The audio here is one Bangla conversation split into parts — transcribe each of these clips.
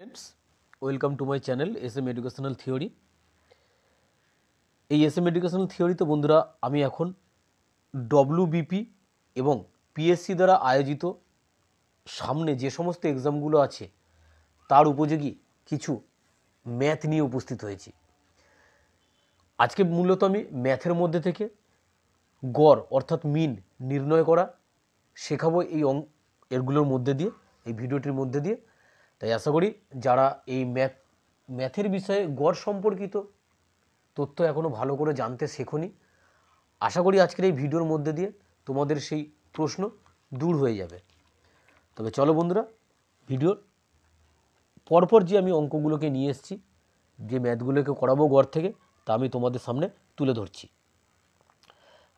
Friends, welcome to my channel S M educational theory. এই এস এম এডুকেশনাল থিওরিতে বন্ধুরা আমি এখন ডব্লিউবিপি এবং পিএসসি দ্বারা আয়োজিত সামনে যে সমস্ত এক্সামগুলো আছে তার উপযোগী কিছু ম্যাথ নিয়ে উপস্থিত হয়েছি। আজকে মূলত আমি ম্যাথের মধ্যে থেকে গড় অর্থাৎ মিন নির্ণয় করা শেখাবো এরগুলোর মধ্যে দিয়ে, এই ভিডিওটির মধ্যে দিয়ে। তাই আশা করি যারা এই ম্যাথের বিষয়ে গড় সম্পর্কিত তথ্য এখনও ভালো করে জানতে শেখোনি, আশা করি আজকের এই ভিডিওর মধ্যে দিয়ে তোমাদের সেই প্রশ্ন দূর হয়ে যাবে। তবে চলো বন্ধুরা, ভিডিওর পরপর যে আমি অঙ্কগুলোকে নিয়ে এসেছি, যে ম্যাথগুলোকে করাবো গড় থেকে, তা আমি তোমাদের সামনে তুলে ধরছি।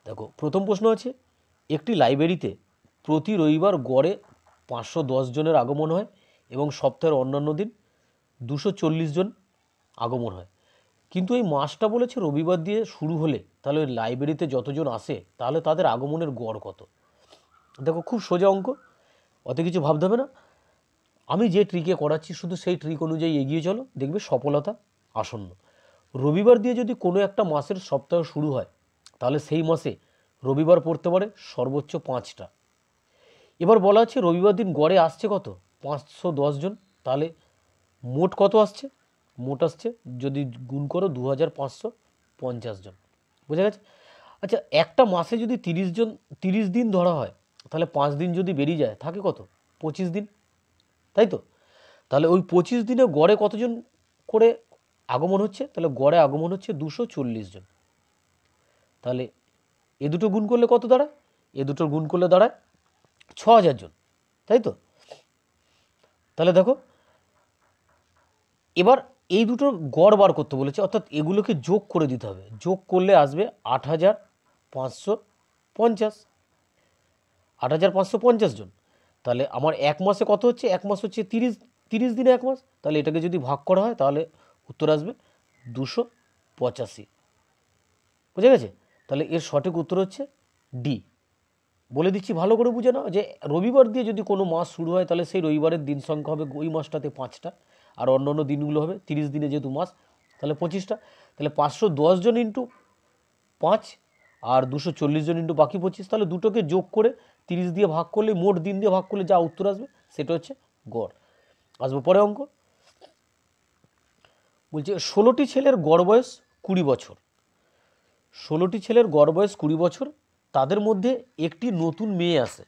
দেখো, প্রথম প্রশ্ন আছে, একটি লাইব্রেরিতে প্রতি রবিবার গড়ে 510 জনের আগমন হয় এবং সপ্তাহের অন্যান্য দিন 240 জন আগমন হয়, কিন্তু এই মাসটা বলেছে রবিবার দিয়ে শুরু হলে তাহলে ওই লাইব্রেরিতে যতজন আসে তাহলে তাদের আগমনের গড় কত। দেখো, খুব সোজা অঙ্ক, অত কিছু ভাবতে হবে না। আমি যে ট্রিকে করাচ্ছি শুধু সেই ট্রিক অনুযায়ী এগিয়ে চলো, দেখবে সফলতা আসন্ন। রবিবার দিয়ে যদি কোনো একটা মাসের সপ্তাহ শুরু হয় তাহলে সেই মাসে রবিবার পড়তে পারে সর্বোচ্চ 5টা। এবার বলা আছে রবিবার দিন গড়ে আসছে কত, 510 জন, তাহলে মোট কত আসছে, মোট আসছে যদি গুণ করো 2550 জন। বোঝা গেছে? আচ্ছা, একটা মাসে যদি 30 দিন ধরা হয় তাহলে 5 দিন যদি বেরিয়ে যায় থাকে কত, 25 দিন, তাই তো? তাহলে ওই 25 দিনে গড়ে কতজন করে আগমন হচ্ছে, তাহলে গড়ে আগমন হচ্ছে 240 জন। তাহলে এ দুটো গুণ করলে কত দাঁড়ায়, এ দুটোর গুণ করলে দাঁড়ায় 6000 জন, তাই তো? তাহলে দেখো, এবার এই দুটোর গড় বার করতে বলেছে, অর্থাৎ এগুলোকে যোগ করে দিতে হবে। যোগ করলে আসবে 8550, 8550 জন। তাহলে আমার এক মাসে কত হচ্ছে, এক মাস হচ্ছে 30 দিনে এক মাস, তাহলে এটাকে যদি ভাগ করা হয় তাহলে উত্তর আসবে 285। বুঝে গেছে? তাহলে এর সঠিক উত্তর হচ্ছে ডি। বলে দিচ্ছি ভালো করে বুঝে নাও, যে রবিবার দিয়ে যদি কোনো মাস শুরু হয় তাহলে সেই রবিবারের দিন সংখ্যা হবে ওই মাসটাতে 5টা, আর অন্যান্য দিনগুলো হবে 30 দিনে যেহেতু মাস তাহলে 25টা। তাহলে 510 জন ইন্টু 5 আর 240 জন ইন্টু বাকি 25, তাহলে দুটোকে যোগ করে 30 দিয়ে ভাগ করলে, মোট দিন দিয়ে ভাগ করলে যা উত্তর আসবে সেটা হচ্ছে গড়। আসবো পরে অঙ্ক। বলছে 16টি ছেলের গড় বয়স 20 বছর। 16টি ছেলের গড় বয়স 20 বছর, তাদের মধ্যে একটি নতুন মেয়ে আসে,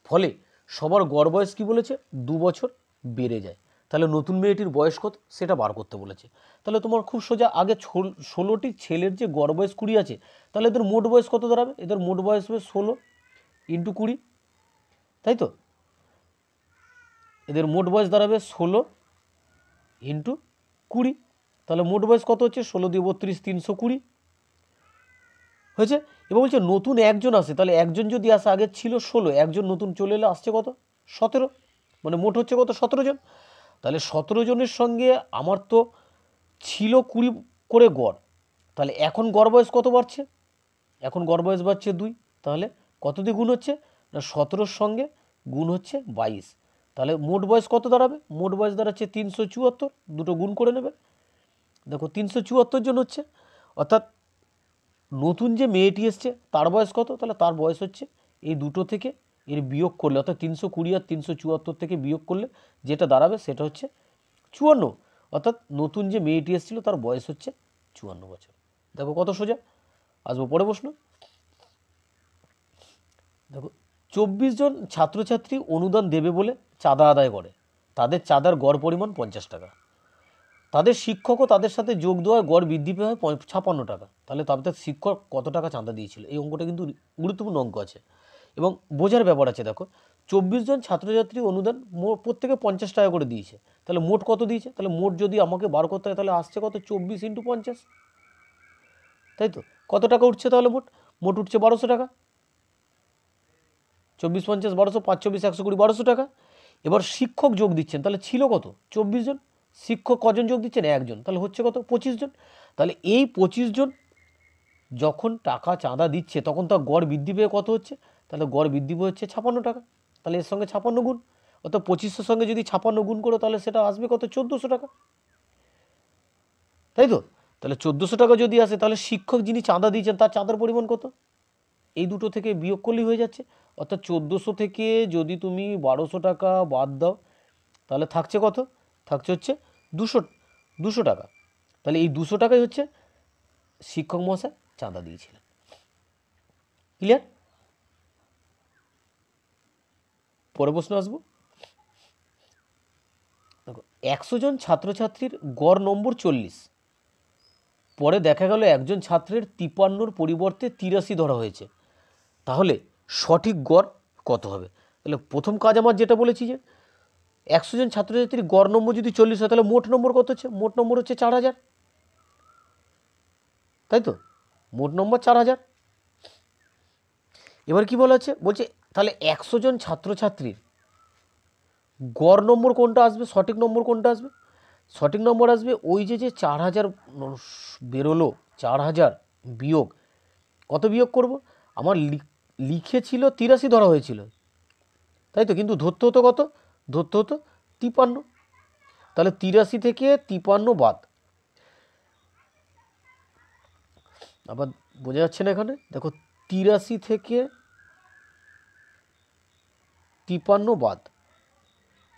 ফলে সবার গড় বয়স কী বলেছে, 2 বছর বেড়ে যায়। তাহলে নতুন মেয়েটির বয়স কত সেটা বার করতে বলেছে। তাহলে তোমার খুব সোজা, আগে 16টি ছেলের যে গড় বয়স 20 আছে, তাহলে এদের মোট বয়স কত দাঁড়াবে, এদের মোট বয়স হবে 16 ইন্টু 20, তাই তো? এদের মোট বয়স দাঁড়াবে 16 ইন্টু 20, তাহলে মোট বয়স কত হচ্ছে, 16 দিয়ে 32, 320 হয়েছে। এবার বলছে নতুন একজন আসে, তাহলে একজন যদি আসে, আগে ছিল 16, একজন নতুন চলে এলে আসছে কত, 17, মানে মোট হচ্ছে কত, 17 জন। তাহলে 17 জনের সঙ্গে আমার তো ছিল 20 করে গড়, তাহলে এখন গড় বয়স কত বাড়ছে, এখন গড় বয়স বাড়ছে 2, তাহলে কত দিয়ে গুণ হচ্ছে না, 17-র সঙ্গে গুণ হচ্ছে 22, তাহলে মোট বয়স কত দাঁড়াবে, মোট বয়স দাঁড়াচ্ছে 374, দুটো গুণ করে নেবে। দেখো 374 জন হচ্ছে, অর্থাৎ নতুন যে মেয়েটি এসছে তার বয়স কত, তাহলে তার বয়স হচ্ছে এই দুটো থেকে এর বিয়োগ করলে, অর্থাৎ 320 আর 374 থেকে বিয়োগ করলে যেটা দাঁড়াবে সেটা হচ্ছে 54, অর্থাৎ নতুন যে মেয়েটি এসেছিল তার বয়স হচ্ছে 54 বছর। দেখো কত সোজা। আসবো পরে প্রশ্ন। দেখো, 24 জন ছাত্রছাত্রী অনুদান দেবে বলে চাঁদা আদায় করে, তাদের চাঁদার গড় পরিমাণ 50 টাকা। তাদের শিক্ষকও তাদের সাথে যোগ দেওয়ায় গড় বৃদ্ধি পেয়ে হয় 56 টাকা। তাহলে তাদের শিক্ষক কত টাকা চাঁদা দিয়েছিল, এই অঙ্কটা কিন্তু গুরুত্বপূর্ণ অঙ্ক আছে এবং বোঝার ব্যাপার আছে। দেখো, 24 জন ছাত্রছাত্রী অনুদান প্রত্যেকে 50 টাকা করে দিয়েছে, তাহলে মোট কত দিয়েছে, তাহলে মোট যদি আমাকে বার করতে হয় তাহলে আসছে কত, 24 ইন্টু 50, তাই তো? কত টাকা উঠছে তাহলে, মোট মোট উঠছে 1200 টাকা। 24 50 1200, 5 24 120, 1200 টাকা। এবার শিক্ষক যোগ দিচ্ছেন, তাহলে ছিল কত, 24 জন, শিক্ষক কজন যোগ দিচ্ছেন, একজন, তাহলে হচ্ছে কত, 25 জন। তাহলে এই 25 জন যখন টাকা চাঁদা দিচ্ছে তখন তার গড় বৃদ্ধি পেয়ে কত হচ্ছে, তাহলে গড় বৃদ্ধি পেয়ে হচ্ছে 56 টাকা। তাহলে এর সঙ্গে 56 গুণ, অর্থাৎ 2500 সঙ্গে যদি 56 গুণ করো তাহলে সেটা আসবে কত? 1400 টাকা, তাই তো? তাহলে 1400 টাকা যদি আসে তাহলে শিক্ষক যিনি চাঁদা দিয়েছেন তার চাঁদার পরিমাণ কত? এই দুটো থেকে বিয়োগ করলেই হয়ে যাচ্ছে। অর্থাৎ 1400 থেকে যদি তুমি 1200 টাকা বাদ দাও তাহলে থাকছে কত? থাকছে হচ্ছে 200 টাকা। তাহলে এই 200 টাকাই হচ্ছে শিক্ষক মহাশয় চাঁদা দিয়েছিলেন। ক্লিয়ার? পরে প্রশ্ন আসবো। দেখো, 100 জন ছাত্রছাত্রীর গড় নম্বর 40, পরে দেখা গেল একজন ছাত্রের 53-র পরিবর্তে 83 ধরা হয়েছে, তাহলে সঠিক গড় কত হবে? তাহলে প্রথম কাজ আমার যেটা বলেছি যে 100 জন ছাত্রছাত্রীর গড় নম্বর যদি 40 হয় তাহলে মোট নম্বর কত হচ্ছে? মোট নম্বর হচ্ছে 4000, তাই তো? মোট নম্বর 4000। এবার কি বলা হচ্ছে? বলছে তাহলে 100 জন ছাত্রছাত্রীর গড় নম্বর কোনটা আসবে, সঠিক নম্বর কোনটা আসবে? সঠিক নম্বর আসবে ওই যে 4000 বেরোলো, 4000 বিয়োগ কত বিয়োগ করব? আমার লিখেছিল 83 ধরা হয়েছিল, তাই তো? কিন্তু ধরতে হতো কত? ধরতে হতো 53। তাহলে 83 থেকে 53 বাদ। আবার বোঝা যাচ্ছে না এখানে? দেখো, 83 থেকে 53 বাদ,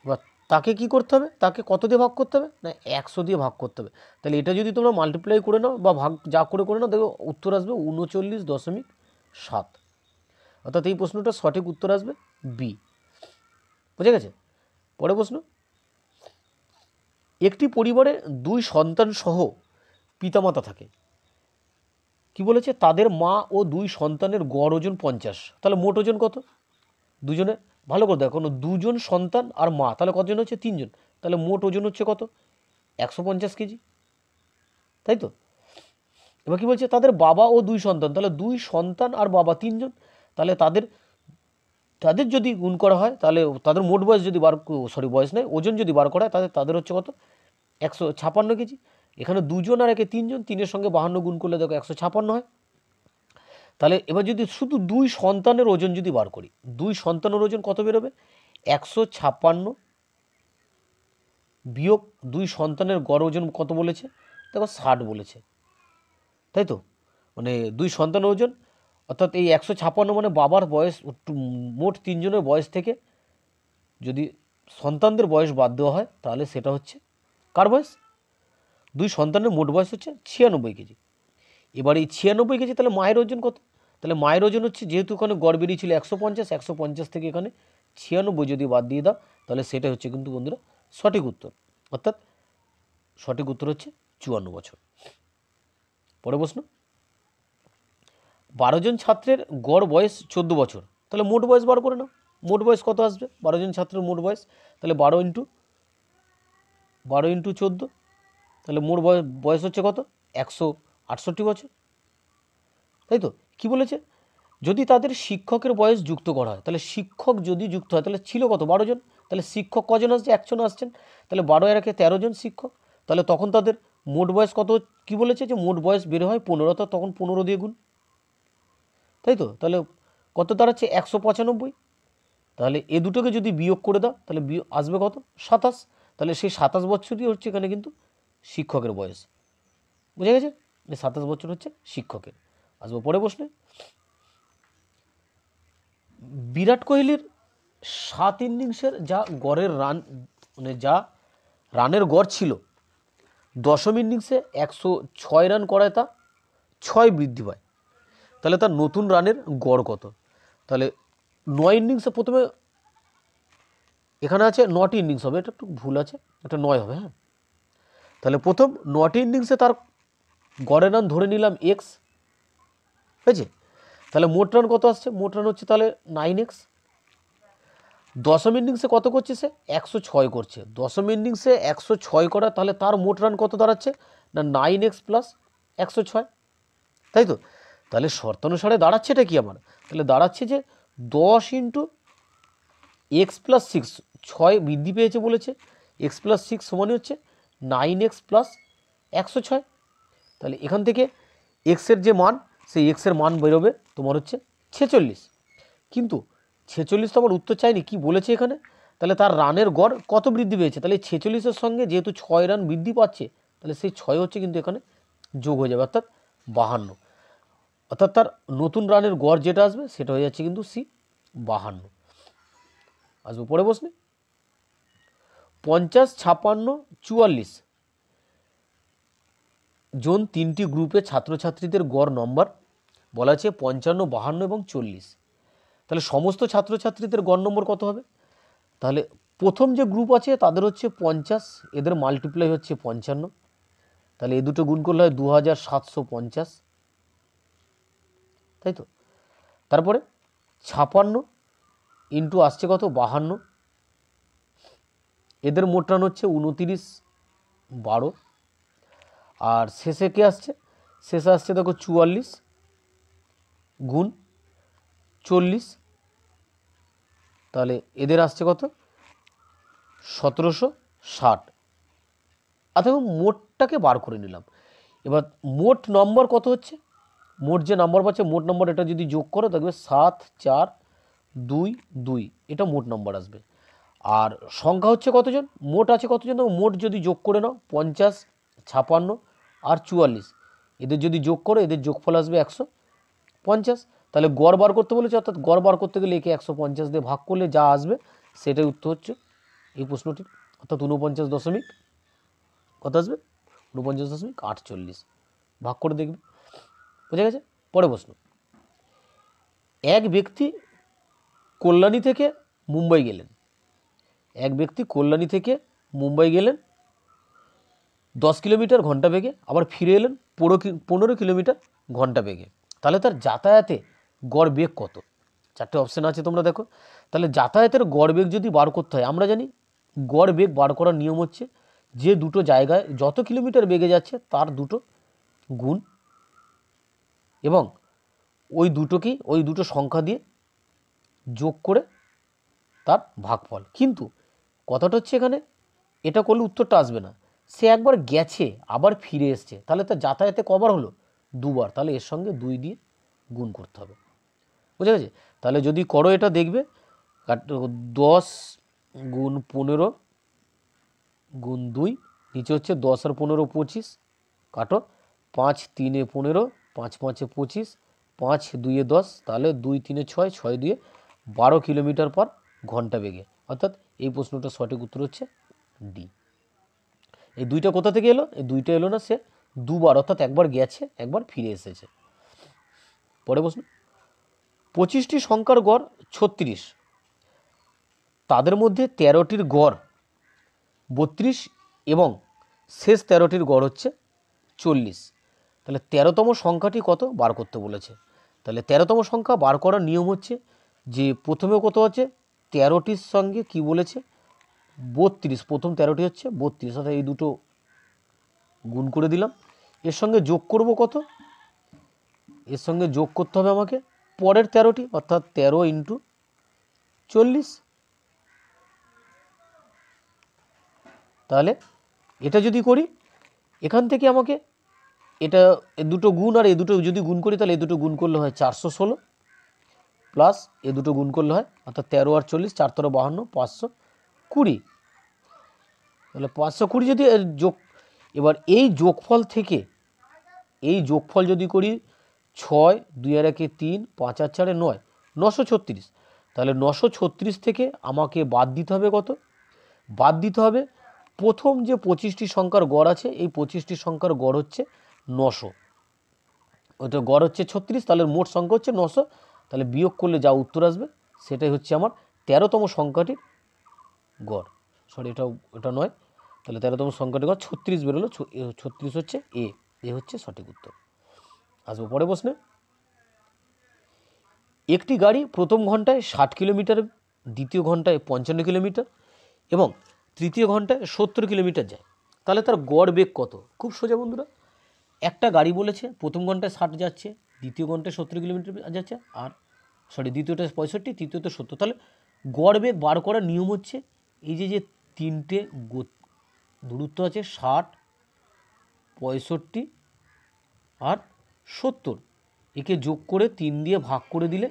এবার তাকে কি করতে হবে? তাকে কত দিয়ে ভাগ করতে হবে? না 100 দিয়ে ভাগ করতে হবে। তাহলে এটা যদি তোমরা মাল্টিপ্লাই করে নাও বা ভাগ যা করে নাও, দেখো উত্তর আসবে 39.7। অর্থাৎ এই প্রশ্নটার সঠিক উত্তর আসবে বি। বুঝে গেছে? পরের প্রশ্ন, একটি পরিবারে 2 সন্তান সহ পিতামাতা থাকে, কি বলেছে? তাদের মা ও 2 সন্তানের গড় ওজন 50, তাহলে মোট ওজন কত? দুজনে ভালো করে দেখো, 2 জন সন্তান আর মা, তাহলে কতজন হচ্ছে? 3 জন, তাহলে মোট ওজন হচ্ছে কত? 150 কেজি, তাই তো? এবার কি বলছে? তাদের বাবা ও 2 সন্তান, তাহলে 2 সন্তান আর বাবা 3 জন, তাহলে তাদের যদি গুণ করা হয় তাহলে তাদের মোট বয়স যদি বয়স নয়, ওজন যদি বার করা হয় তাদের হচ্ছে কত? 156 কেজি। এখানে 2 জন আর একে 3 জন, 3-এর সঙ্গে 52 গুণ করলে দেখো 156 হয়। তাহলে এবার যদি শুধু 2 সন্তানের ওজন যদি বার করি, 2 সন্তানের ওজন কত বেরোবে? 156 বিয়োগ 2 সন্তানের গড় ওজন কত বলেছে? দেখো 60 বলেছে, তাই তো? মানে 2 সন্তানের ওজন, অর্থাৎ এই 156 মানে বাবার বয়স, মোট 3 জনের বয়স থেকে যদি সন্তানদের বয়স বাদ দেওয়া হয় তাহলে সেটা হচ্ছে কার বয়স? 2 সন্তানের মোট বয়স হচ্ছে 96 কেজি। এবার এই 96 কেজি, তাহলে মায়ের ওজন কত? তাহলে মায়ের ওজন হচ্ছে, যেহেতু ওখানে গড় বেরিয়েছিল 150 থেকে এখানে 96 যদি বাদ দিয়ে দাও তাহলে সেটা হচ্ছে কিন্তু বন্ধুরা সঠিক উত্তর। অর্থাৎ সঠিক উত্তর হচ্ছে 54 বছর। পরের প্রশ্ন, 12 জন ছাত্রের গড় বয়স 14 বছর, তাহলে মোট বয়স বার করে নাও। মোট বয়স কত আসবে? 12 জন ছাত্রের মোট বয়স, তাহলে 12 ইন্টু 14, তাহলে মোট বয়স হচ্ছে কত? 168 বছর, তাই তো? কি বলেছে? যদি তাদের শিক্ষকের বয়স যুক্ত করা হয়, তাহলে শিক্ষক যদি যুক্ত হয় তাহলে ছিল কত? 12 জন। তাহলে শিক্ষক কজন আসছে? 1 জন আসছেন, তাহলে 12 এর একে 13 জন শিক্ষক, তাহলে তখন তাদের মোট বয়স কত? কি বলেছে? যে মোট বয়স বের হয় 15, অর্থাৎ তখন 15 দিয়ে গুণ, তাই তো? তাহলে কত দাঁড়াচ্ছে? 195। তাহলে এ দুটোকে যদি বিয়োগ করে দাও তাহলে আসবে কত? 27। তাহলে সেই 27 বছরই হচ্ছে এখানে কিন্তু শিক্ষকের বয়স। বুঝে গেছে? 27 বছর হচ্ছে শিক্ষকের। আসবো পরে প্রশ্নে, বিরাট কোহলির 7 ইনিংসের যা গড়ের রান, মানে যা রানের গড় ছিল, 10ম ইনিংসে 106 রান করায় তা 6 বৃদ্ধি পায়, তাহলে তার নতুন রানের গড় কত? তাহলে 9 ইনিংসে, প্রথমে এখানে আছে 9টি ইনিংস হবে, এটা একটু ভুল আছে, এটা 9 হবে। হ্যাঁ, তাহলে প্রথম 9টি ইনিংসে তার গড়ের রান ধরে নিলাম এক্স, হয়েছে? তাহলে মোট রান কত আসছে? মোট রান হচ্ছে তাহলে 9x। 10ম ইনিংসে কত করছে সে? 106 করছে। 10ম ইনিংসে 106 করা, তাহলে তার মোট রান কত দাঁড়াচ্ছে? না 9x প্লাস 106, তাই তো? তাহলে শর্তানুসারে দাঁড়াচ্ছে এটা কি আমার? তাহলে দাঁড়াচ্ছে যে 10 ইন্টু এক্স প্লাস 6, 6 বৃদ্ধি পেয়েছে বলেছে, এক্স প্লাস 6 সমানই হচ্ছে 9x প্লাস 106। তাহলে এখান থেকে এক্সের যে মান, সেই এক্সের মান বেরোবে তোমার হচ্ছে 46। কিন্তু 46 তো আমার উত্তর চাইনি, কি বলেছে এখানে? তাহলে তার রানের গড় কত বৃদ্ধি পেয়েছে, তাহলে 46-এর সঙ্গে যেহেতু 6 রান বৃদ্ধি পাচ্ছে, তাহলে সেই 6 হচ্ছে কিন্তু এখানে যোগ হয়ে যাবে, অর্থাৎ 52। অর্থাৎ তার নতুন রানের গড় যেটা আসবে সেটা হয়ে যাচ্ছে কিন্তু সি 52। আসবো পরে প্রশ্নে। 50, 56, 44 জন 3টি গ্রুপে ছাত্রছাত্রীদের গড় নম্বর বলা আছে 55, 52 এবং 40। তাহলে সমস্ত ছাত্রছাত্রীদের গড় নম্বর কত হবে? তাহলে প্রথম যে গ্রুপ আছে তাদের হচ্ছে 50, এদের মাল্টিপ্লাই হচ্ছে 55, তাহলে এ দুটো গুণ করলে হয় 2750, তাই তো। তারপরে 56 ইন্টু আসছে কত 52, এদের মোট রান হচ্ছে 29, 12। আর শেষে কে আসছে, শেষে আসছে দেখো 44 গুণ 40, তাহলে এদের আসছে কত 1760। অথবা মোটটাকে বার করে নিলাম। এবার মোট নম্বর কত হচ্ছে, মোট যে নাম্বার পাচ্ছে মোট নম্বর, এটা যদি যোগ করো দেখবে 7422, এটা মোট নম্বর আসবে। আর সংখ্যা হচ্ছে কতজন, মোট আছে কতজন, মোট যদি যোগ করে নাও 50, 56 আর 44, এদের যদি যোগ করো এদের যোগফল আসবে 150। তাহলে গড় বার করতে বলেছে, অর্থাৎ গড় বার করতে গেলে একে 150 দিয়ে ভাগ করলে যা আসবে সেটাই উত্তর হচ্ছে এই প্রশ্নটির, অর্থাৎ 49 দশমিক কত আসবে 49.48। ভাগ করে দেখবে, বুঝে গেছে। পরে প্রশ্ন। এক ব্যক্তি কল্যাণী থেকে মুম্বাই গেলেন, এক ব্যক্তি কল্যাণী থেকে মুম্বাই গেলেন 10 কিলোমিটার ঘন্টা বেগে, আবার ফিরে এলেন 15 কিলোমিটার ঘন্টা বেগে, তাহলে তার যাতায়াতে গড় বেগ কত? 4টে অপশান আছে, তোমরা দেখো। তাহলে যাতায়াতের গড় বেগ যদি বার করতে হয়, আমরা জানি গড় বেগ বার করার নিয়ম হচ্ছে যে দুটো জায়গায় যত কিলোমিটার বেগে যাচ্ছে তার দুটো গুণ, এবং ওই দুটোকেই ওই দুটো সংখ্যা দিয়ে যোগ করে তার ভাগফল। কিন্তু কথাটা হচ্ছে এখানে এটা করলে উত্তরটা আসবে না, সে একবার গেছে আবার ফিরে এসছে, তাহলে তার যাতায়াতে কবার হলো 2বার, তাহলে এর সঙ্গে 2 দিয়ে গুণ করতে হবে, বুঝা গেছে। তাহলে যদি করো এটা দেখবে 10 গুণ 15 গুণ 2, নিচে হচ্ছে 10 আর 15 25, কাটো 5 3 15, 5 5 25, 5 2 10, তাহলে 2 3 6, 6 2 12 কিলোমিটার পার ঘন্টা বেগে, অর্থাৎ এই প্রশ্নটার সঠিক উত্তর হচ্ছে ডি। এই দুইটা কোথা থেকে এলো, এই দুইটা এলো না, সে 2বার, অর্থাৎ একবার গেছে একবার ফিরে এসেছে। পরে প্রশ্ন। 25টি সংখ্যার গড় 36, তাদের মধ্যে 13টির গড় 32 এবং শেষ 13টির গড় হচ্ছে 40, তাহলে 13তম সংখ্যাটি কত বার করতে বলেছে। তাহলে 13তম সংখ্যা বার করার নিয়ম হচ্ছে যে প্রথমে কত আছে 13টির সঙ্গে কি বলেছে 32, প্রথম 13টি হচ্ছে 32, অর্থাৎ এই দুটো গুণ করে দিলাম। এর সঙ্গে যোগ করব কত, এর সঙ্গে যোগ করতে হবে আমাকে পরের 13টি, অর্থাৎ 13 ইন্টু 40। তাহলে এটা যদি করি এখান থেকে আমাকে এটা এ দুটো গুণ আর এ দুটো যদি গুণ করি, তাহলে এ দুটো গুণ করলে হয় 416, প্লাস এ দুটো গুণ করলে হয়, অর্থাৎ 13 আর 40, 4 13 52, 520, তাহলে 520 যদি এর যোগ, এবার এই যোগফল থেকে এই যোগফল যদি করি 6 2 আর 1 3, 5 আর 4 9, 936, তাহলে 936 থেকে আমাকে বাদ দিতে হবে কত, বাদ দিতে হবে প্রথম যে 25টি সংখ্যার গড় আছে, এই 25টি সংখ্যার গড় হচ্ছে 900, ওইটা গড় হচ্ছে 36, তাহলে মোট সংখ্যা হচ্ছে 900, তাহলে বিয়োগ করলে যা উত্তর আসবে সেটাই হচ্ছে আমার 13তম সংখ্যাটির গড়। সরি, এটা নয়, তাহলে 13তম সংখ্যাটির গড় 36 বেরোলো, 36 হচ্ছে এ হচ্ছে সঠিক উত্তর। আসবো পরে প্রশ্নে। একটি গাড়ি প্রথম ঘন্টায় 60 কিলোমিটার, দ্বিতীয় ঘন্টায় 55 কিলোমিটার এবং তৃতীয় ঘন্টায় 70 কিলোমিটার যায়, তাহলে তার গড় বেগ কত? খুব সোজা বন্ধুরা, একটা গাড়ি বলেছে প্রথম ঘন্টায় 60 যাচ্ছে, দ্বিতীয় ঘন্টায় 70 কিলোমিটার যাচ্ছে, আর দ্বিতীয়টা 65, তৃতীয়টা 70, তাহলে গড় বেগ বার করার নিয়ম হচ্ছে এই যে তিনটে দূরত্ব আছে 60, 65 আর 70, একে যোগ করে 3 দিয়ে ভাগ করে দিলে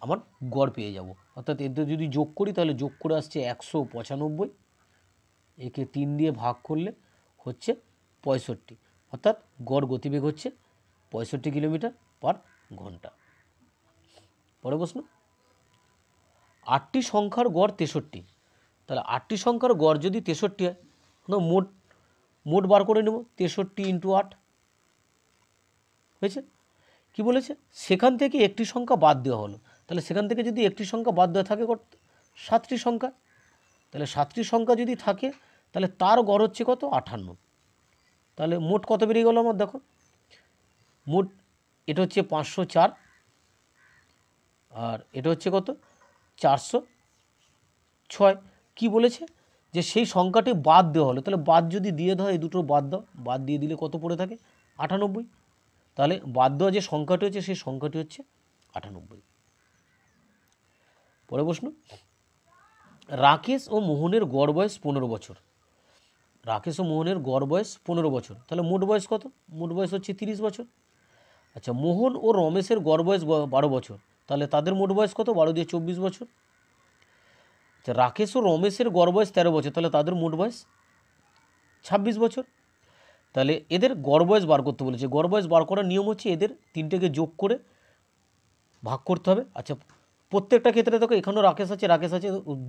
আমার গড় পেয়ে যাব, অর্থাৎ এদের যদি যোগ করি তাহলে যোগ করে আসছে 195, একে 3 দিয়ে ভাগ করলে হচ্ছে 65, অর্থাৎ গড় গতিবেগ হচ্ছে 65 কিলোমিটার পার ঘন্টা। পরের প্রশ্ন, 8টি সংখ্যার গড় 63, তাহলে 8টি সংখ্যার গড় যদি 63 হয়, মোট মোট বার করে নেব 63 ইন্টু 8 হয়েছে। কি বলেছে, সেখান থেকে একটি সংখ্যা বাদ দেওয়া হলো, তাহলে সেখান থেকে যদি একটি সংখ্যা বাদ দেওয়া থাকে 7টি সংখ্যা, তাহলে 7টি সংখ্যা যদি থাকে তাহলে তার গড় হচ্ছে কত 58, তাহলে মোট কত বেরিয়ে গেল আমার, দেখো মোট এটা হচ্ছে 504 আর এটা হচ্ছে কত 406। কি বলেছে যে সেই সংখ্যাটি বাদ দেওয়া হলো, তাহলে বাদ যদি দিয়ে দাও এই দুটো বাদ দাও, বাদ দিয়ে দিলে কত পড়ে থাকে 98, তাহলে বাদ দেওয়া যে সংখ্যাটি হচ্ছে সেই সংখ্যাটি হচ্ছে 98। পরের প্রশ্ন, রাকেশ ও মোহনের গড় বয়স 15 বছর, রাকেশ ও মোহনের গড় বয়স 15 বছর, তাহলে মোট বয়স কত, মোট বয়স হচ্ছে 30 বছর। আচ্ছা, মোহন ও রমেশের গড় বয়স 12 বছর, তাহলে তাদের মোট বয়স কত, 12 দিয়ে 24 বছর। আচ্ছা, রাকেশ ও রমেশের গড় বয়স 13 বছর, তাহলে তাদের মোট বয়স 26 বছর। তাহলে এদের গড় বয়স বার করতে বলেছে, গড় বয়স বার করার নিয়ম হচ্ছে এদের তিনটেকে যোগ করে ভাগ করতে হবে। আচ্ছা, প্রত্যেকটা ক্ষেত্রে দেখো এখানেও রাকেশ আছে,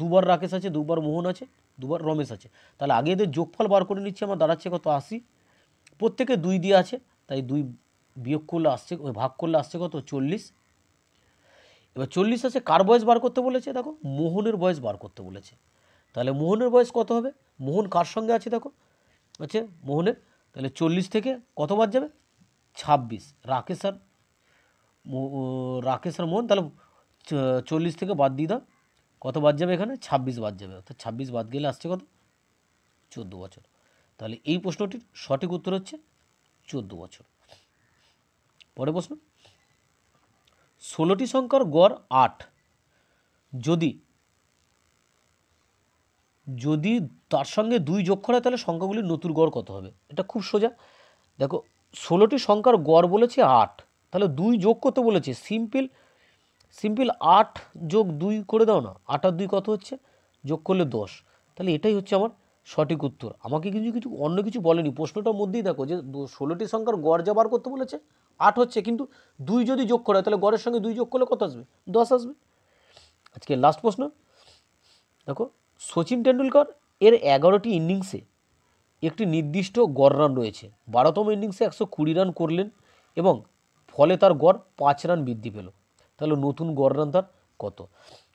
দুবার রাকেশ আছে, দুবার মোহন আছে, দুবার রমেশ আছে, তাহলে আগে এদের যোগফল বার করে নিচ্ছি, আমার দাঁড়াচ্ছে কত 80, প্রত্যেকে 2 দিয়ে আছে, তাই 2 বিয়োগ করলে আসছে, ভাগ করলে আসছে কত 40। এবার 40 আছে, কার বয়স বার করতে বলেছে, দেখো মোহনের বয়স বার করতে বলেছে, তাহলে মোহনের বয়স কত হবে, মোহন কার সঙ্গে আছে দেখো হচ্ছে মোহনের, তাহলে 40 থেকে কত বাদ যাবে 26, রাকেশ আর মোহন, তাহলে 40 থেকে বাদ দিয়ে দাও, কত বাদ যাবে এখানে 26 বাদ যাবে, অর্থাৎ 26 বাদ গেলে আসছে কত 14 বছর। তাহলে এই প্রশ্নটির সঠিক উত্তর হচ্ছে 14 বছর। পরের প্রশ্ন, 16টি সংখ্যার গড় 8, যদি তার সঙ্গে 2 যোগ করা হয় তাহলে সংখ্যাগুলির নতুন গড় কত হবে। এটা খুব সোজা, দেখো 16টি সংখ্যার গড় বলেছে 8, তাহলে 2 যোগ করতে বলেছে, সিম্পল 8 যোগ 2 করে দাও না, 8 আর 2 কত হচ্ছে, যোগ করলে 10, তাহলে এটাই হচ্ছে আমার সঠিক উত্তর। আমাকে কিছু অন্য কিছু বলেনি, প্রশ্নটার মধ্যেই দেখো যে 16টি সংখ্যার গড় যা বার করতে বলেছে 8 হচ্ছে, কিন্তু 2 যদি যোগ করা হয় তাহলে গড়ের সঙ্গে 2 যোগ করলে কত আসবে 10 আসবে। আজকে লাস্ট প্রশ্ন, দেখো সচিন টেন্ডুলকর এর 11টি ইনিংসে একটি নির্দিষ্ট গড় রান রয়েছে, 12তম ইনিংসে 120 রান করলেন এবং ফলে তার গড় 5 রান বৃদ্ধি পেল, তাহলে নতুন গড় রান তার কত।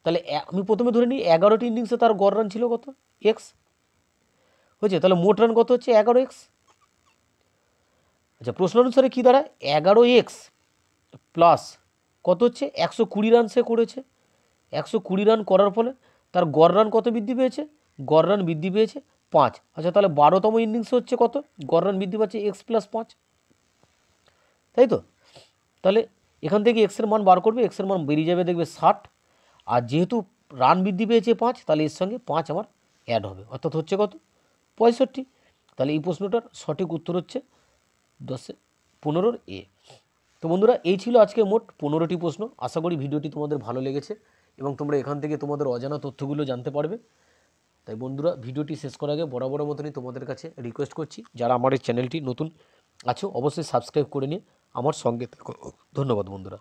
তাহলে আমি প্রথমে ধরে নিই 11টি ইনিংসে তার গড় রান ছিল কত এক্স হয়েছে, তাহলে মোট রান কত হচ্ছে 11x। আচ্ছা, প্রশ্ন অনুসারে কী দাঁড়ায় 11x প্লাস কত হচ্ছে 120 রান সে করেছে, 120 রান করার ফলে তার গড় রান কত বৃদ্ধি পেয়েছে, গড় রান বৃদ্ধি পেয়েছে 5। আচ্ছা, তাহলে 12তম ইনিংসে হচ্ছে কত গড় রান বৃদ্ধি পাচ্ছে x + 5, তাই তো। তাহলে এখান থেকে এক্সের মান বার করবে, এক্সের মান বেরিয়ে যাবে দেখবে 60, আর যেহেতু রান বৃদ্ধি পেয়েছে 5, তাহলে এর সঙ্গে 5 আমার অ্যাড হবে, অর্থাৎ হচ্ছে কত 65। তাহলে এই প্রশ্নটার সঠিক উত্তর হচ্ছে 15 এ। তো বন্ধুরা, এই ছিল আজকে মোট 15টি প্রশ্ন। আশা করি ভিডিওটি তোমাদের ভালো লেগেছে এবং তোমরা এখান থেকে তোমাদের অজানা তথ্যগুলো জানতে পারবে। তাই বন্ধুরা, ভিডিওটি শেষ করার আগে বরাবর মতনই তোমাদের কাছে রিকোয়েস্ট করছি, যারা আমার এই চ্যানেলটি নতুন আছো অবশ্যই সাবস্ক্রাইব করে নিয়ে আমার সঙ্গে থাকো। ধন্যবাদ বন্ধুরা।